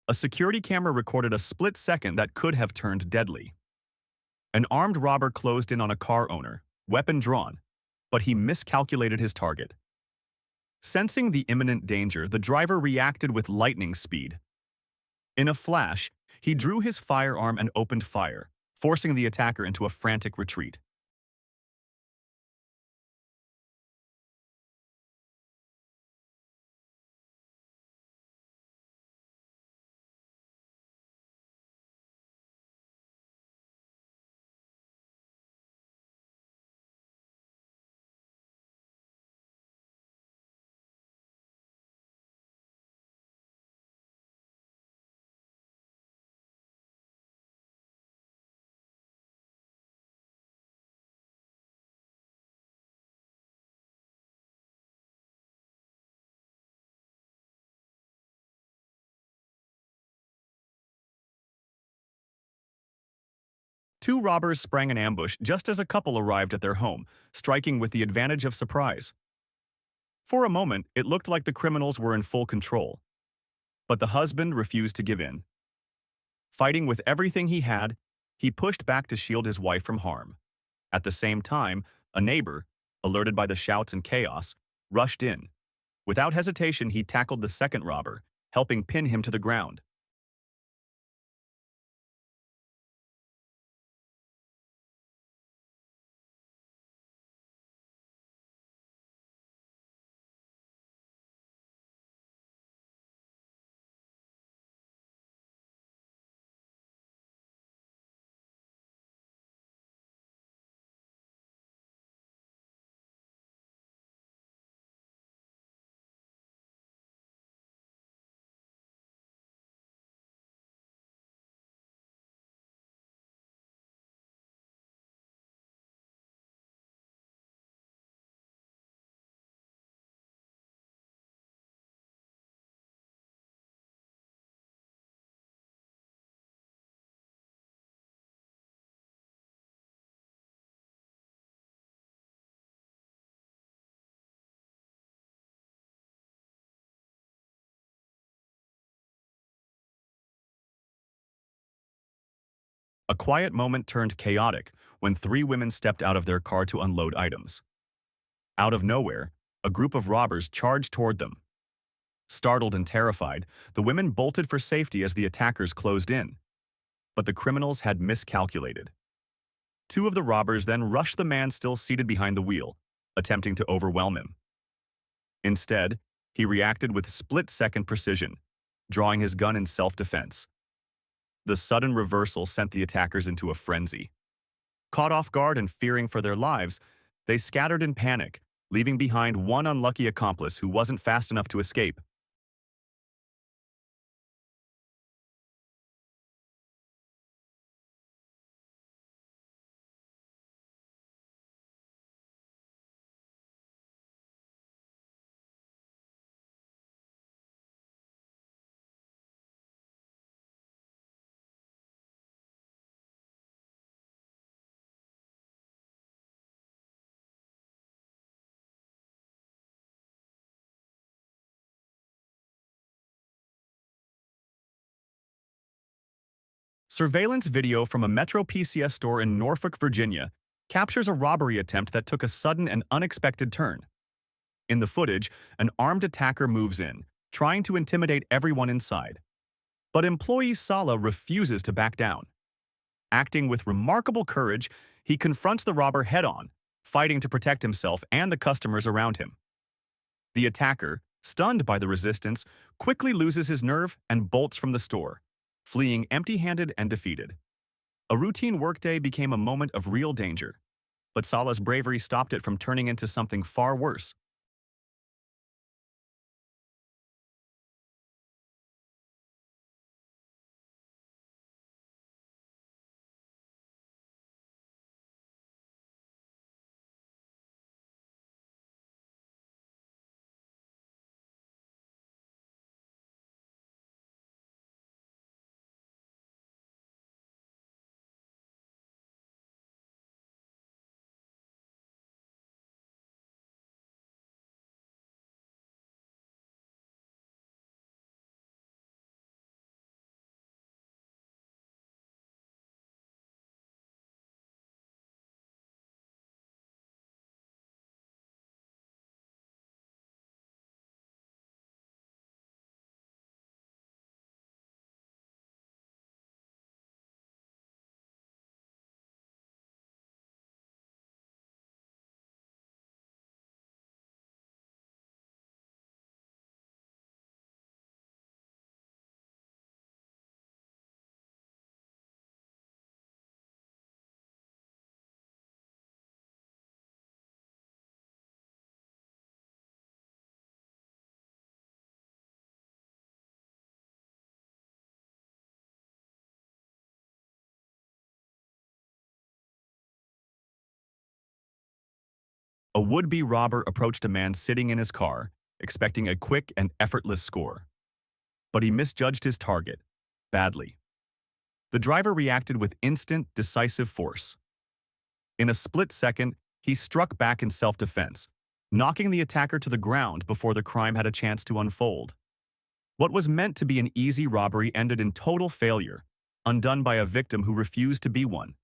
A security camera recorded a split second that could have turned deadly. An armed robber closed in on a car owner, weapon drawn, but he miscalculated his target. Sensing the imminent danger, the driver reacted with lightning speed. In a flash, he drew his firearm and opened fire, forcing the attacker into a frantic retreat. Two robbers sprang an ambush just as a couple arrived at their home, striking with the advantage of surprise. For a moment, it looked like the criminals were in full control, but the husband refused to give in. Fighting with everything he had, he pushed back to shield his wife from harm. At the same time, a neighbor, alerted by the shouts and chaos, rushed in. Without hesitation, he tackled the second robber, helping pin him to the ground. A quiet moment turned chaotic when three women stepped out of their car to unload items. Out of nowhere, a group of robbers charged toward them. Startled and terrified, the women bolted for safety as the attackers closed in. But the criminals had miscalculated. Two of the robbers then rushed the man still seated behind the wheel, attempting to overwhelm him. Instead, he reacted with split-second precision, drawing his gun in self-defense. The sudden reversal sent the attackers into a frenzy. Caught off guard and fearing for their lives, they scattered in panic, leaving behind one unlucky accomplice who wasn't fast enough to escape. Surveillance video from a Metro PCS store in Norfolk, Virginia, captures a robbery attempt that took a sudden and unexpected turn. In the footage, an armed attacker moves in, trying to intimidate everyone inside. But employee Sala refuses to back down. Acting with remarkable courage, he confronts the robber head-on, fighting to protect himself and the customers around him. The attacker, stunned by the resistance, quickly loses his nerve and bolts from the store, fleeing empty-handed and defeated. A routine workday became a moment of real danger, but Sala's bravery stopped it from turning into something far worse. A would-be robber approached a man sitting in his car, expecting a quick and effortless score. But he misjudged his target, badly. The driver reacted with instant, decisive force. In a split second, he struck back in self-defense, knocking the attacker to the ground before the crime had a chance to unfold. What was meant to be an easy robbery ended in total failure, undone by a victim who refused to be one.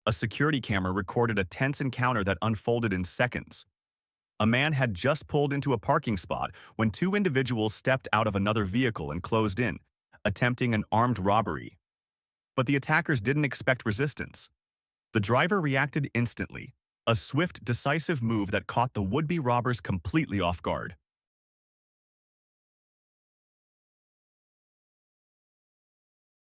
A security camera recorded a tense encounter that unfolded in seconds. A man had just pulled into a parking spot when two individuals stepped out of another vehicle and closed in, attempting an armed robbery. But the attackers didn't expect resistance. The driver reacted instantly, a swift, decisive move that caught the would-be robbers completely off guard.